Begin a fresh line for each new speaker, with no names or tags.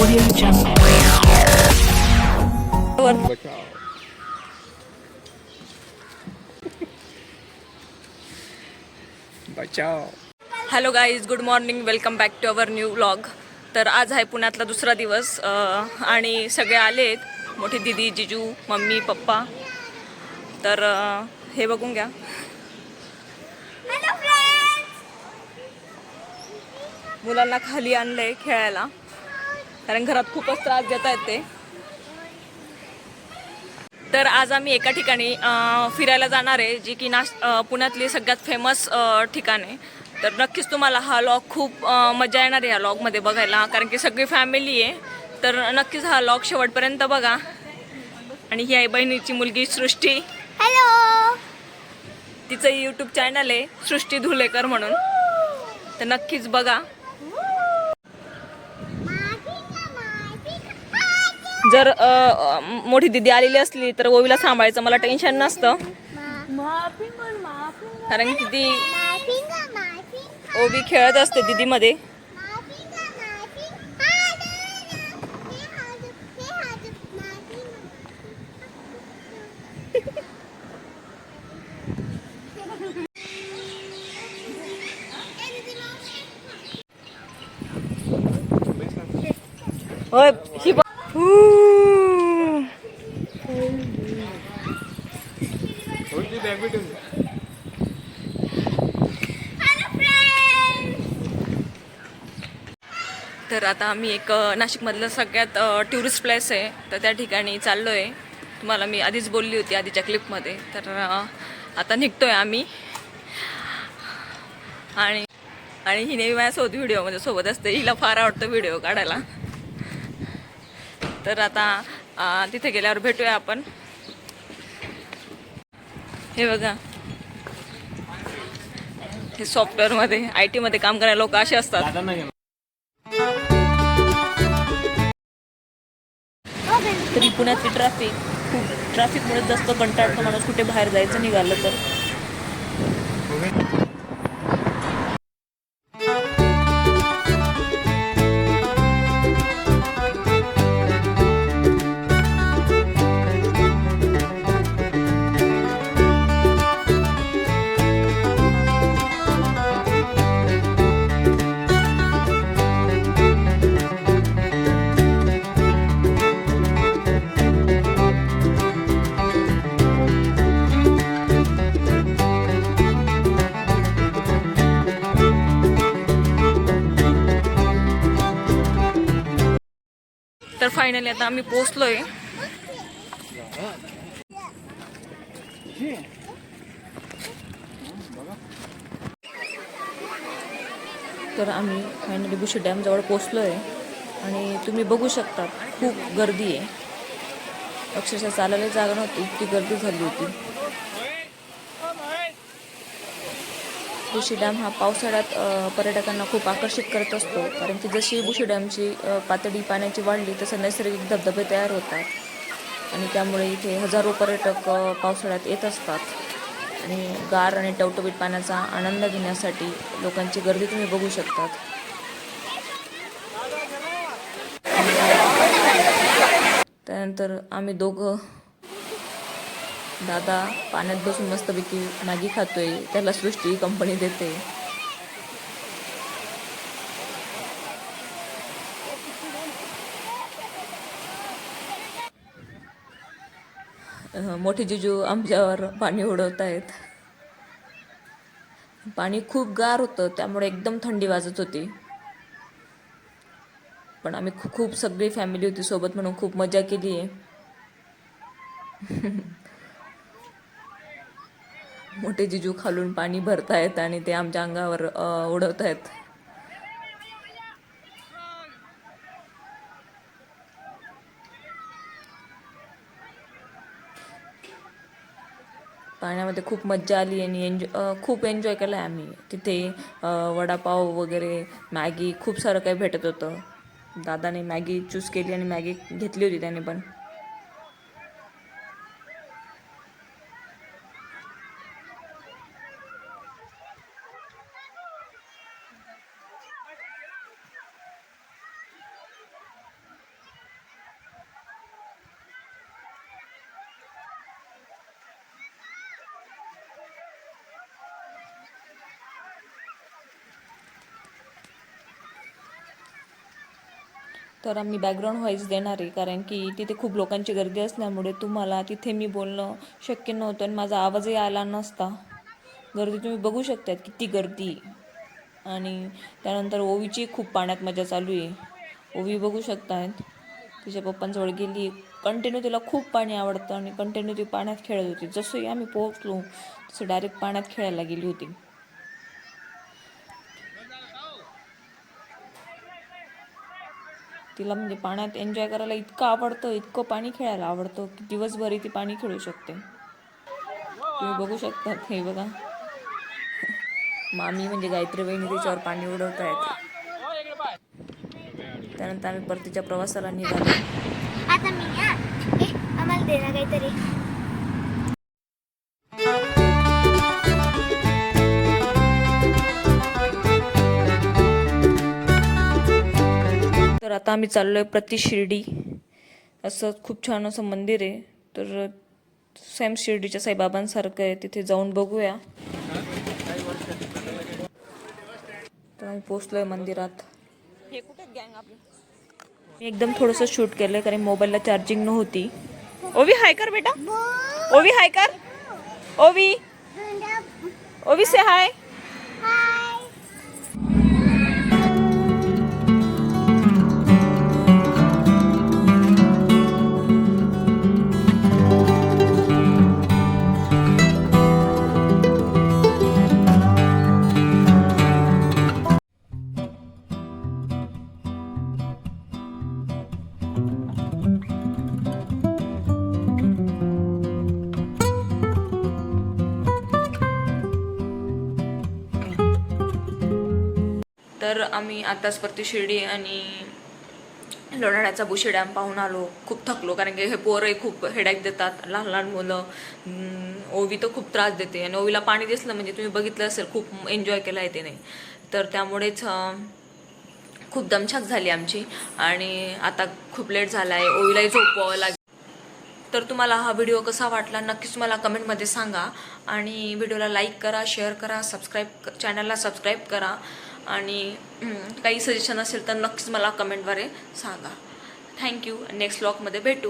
Audio Jungle.
बचाओ.
Hello guys, good morning, welcome back to our new vlog. तर आज आहे पुण्यातला दुसरा दिवस आणि सगळे आलेत, मोठी दीदी, जिजू, मम्मी, पप्पा. तर हे बघून घ्या. मुलांना खाली आणलंय खेळायला, कारण घरात खूपच त्रास देत आहेत ते. तर आज आम्ही एका ठिकाणी फिरायला जाणार आहे, जी की पुण्यातली सगळ्यात फेमस ठिकाण आहे. तर नक्कीच तुम्हाला हा लॉग खूप मजा येणार आहे या लॉगमध्ये बघायला, कारण की सगळी फॅमिली आहे. तर नक्कीच हा लॉग शेवटपर्यंत बघा. आणि ही आहे बहिणीची मुलगी सृष्टी. हॅलो. तिचं यूट्यूब चॅनल आहे सृष्टी धुलेकर म्हणून, तर नक्कीच बघा. जर मोठी दिदी आलेली असली तर ओवीला सांभाळायचं मला टेन्शन नसतं, कारण की ती ओवी खेळत असते दीदीमध्ये. होय ही तर आता आम्ही एक नाशिकमधलं सगळ्यात टुरिस्ट प्लेस आहे, तर त्या ठिकाणी चाललो आहे. तुम्हाला मी आधीच बोलली होती आधीच्या क्लिपमध्ये. तर आता निघतो आहे आम्ही. आणि ही नेहमी माझ्यासोबत व्हिडिओमध्ये सोबत असते, हिला फार आवडतं व्हिडिओ काढायला. तर आता तिथे गेल्यावर भेटूया आपण. हे बघा, हे सॉफ्टवेअरमध्ये IT मध्ये काम करणारे लोक असे असतात. तरी पुण्यातली ट्रॅफिकमुळे जास्त कंटाळतो माणूस कुठे बाहेर जायचं निघालं तर. तर फायनली आता आम्ही पोहोचलोय. तर आम्ही फायनली बुशी डॅम जवळ पोहोचलोय आणि तुम्ही बघू शकता खूप गर्दी आहे. अक्षरशः चालायला जागा नव्हती, इतकी गर्दी झाली होती. बुशी डॅम हा पावसाळ्यात पर्यटकांना खूप आकर्षित करत असतो, कारण की जशी बुशी डॅमची पातळी पाण्याची वाढली तसं नैसर्गिक धबधबे तयार होतात आणि त्यामुळे इथे हजारो पर्यटक पावसाळ्यात येत असतात. आणि गार आणि टवटवीत पाण्याचा आनंद घेण्यासाठी लोकांची गर्दी तुम्ही बघू शकतात. त्यानंतर आम्ही दोघं, दादा पाण्यात बसून मस्तपैकी मॅगी खातोय, त्याला सृष्टी कंपनी देते. मोठे जिजू आमच्यावर पाणी उडवत आहेत. पाणी खूप गार होतं, त्यामुळे एकदम थंडी वाजत होती. पण आम्ही खूप सगळी फॅमिली होती सोबत म्हणून खूप मजा केली आहे. मोठे जिजू खालून पाणी भरतायत आणि ते आमच्या अंगावर उडवत आहेत. पाण्यामध्ये खूप मज्जा आली आणि खूप एन्जॉय केला आहे आम्ही. तिथे वडापाव वगैरे, मॅगी, खूप सारं काही भेटत होतं. दादाने मॅगी चूज केली आणि मॅगी घेतली होती त्याने पण. तर आम्ही बॅकग्राऊंड व्हॉईस देणार आहे, कारण की तिथे खूप लोकांची गर्दी असल्यामुळे तुम्हाला तिथे मी बोलणं शक्य नव्हतं आणि माझा आवाजही आला नसता. गर्दी तुम्ही बघू शकतात किती गर्दी. आणि त्यानंतर ओवीची खूप पाण्यात मजा चालू आहे. ओवी बघू शकतायत तिच्या पप्पांजवळ गेली. कंटिन्यू तिला खूप पाणी आवडतं आणि कंटिन्यू ती पाण्यात खेळत होती. जसंही आम्ही पोहोचलो तसं डायरेक्ट पाण्यात खेळायला गेली होती. तिला म्हणजे पाण्यात एन्जॉय करायला इतकं आवडतं, इतकं पाणी खेळायला आवडतं की दिवसभरही ती पाणी खेळू शकते. तुम्ही बघू शकता. हे बघा, मामी म्हणजे गायत्री वहिनी तिच्यावर पाणी उडवत आहेत. त्यानंतर आम्ही परतीच्या प्रवासाला निघालो.
आता मी आम्हाला दे ना काहीतरी.
तर आता आम्ही चाललोय प्रति शिर्डी. असं खूप छान असं मंदिर आहे. तर सेम शिर्डीच्या साईबाबांसारखं आहे. तिथे जाऊन बघूया. तर आम्ही पोचलोय मंदिरात. हे कुठे गँग आपली? मी एकदम थोडंसं शूट केलंय कारण मोबाईलला चार्जिंग नव्हती. ओवी हाय कर बेटा. ओवी हाय कर. ओवी ओवी से हाय. तर आम्ही आताच परती शिर्डी आणि लोणावळ्याचा बुशी डॅम पाहून आलो. खूप थकलो कारण की हे पोरही खूप हेडॅक देतात. लहान लहान मुलं. ओवी तर खूप त्रास देते आणि ओवीला पाणी दिसलं म्हणजे तुम्ही बघितलं असेल खूप एन्जॉय केला आहे तिने. तर त्यामुळेच खूप दमछाक झाली आमची आणि आता खूप लेट झाला आहे. ओवीलाही झोपवावं लागेल. तर तुम्हाला हा व्हिडिओ कसा वाटला नक्कीच मला कमेंटमध्ये सांगा. आणि व्हिडिओला लाईक करा, शेअर करा, चॅनलला सबस्क्राईब करा. आणि काही सजेशन असेल तर नक्कीच मला कमेंटद्वारे सांगा. थँक्यू. नेक्स्ट व्लॉगमध्ये भेटू.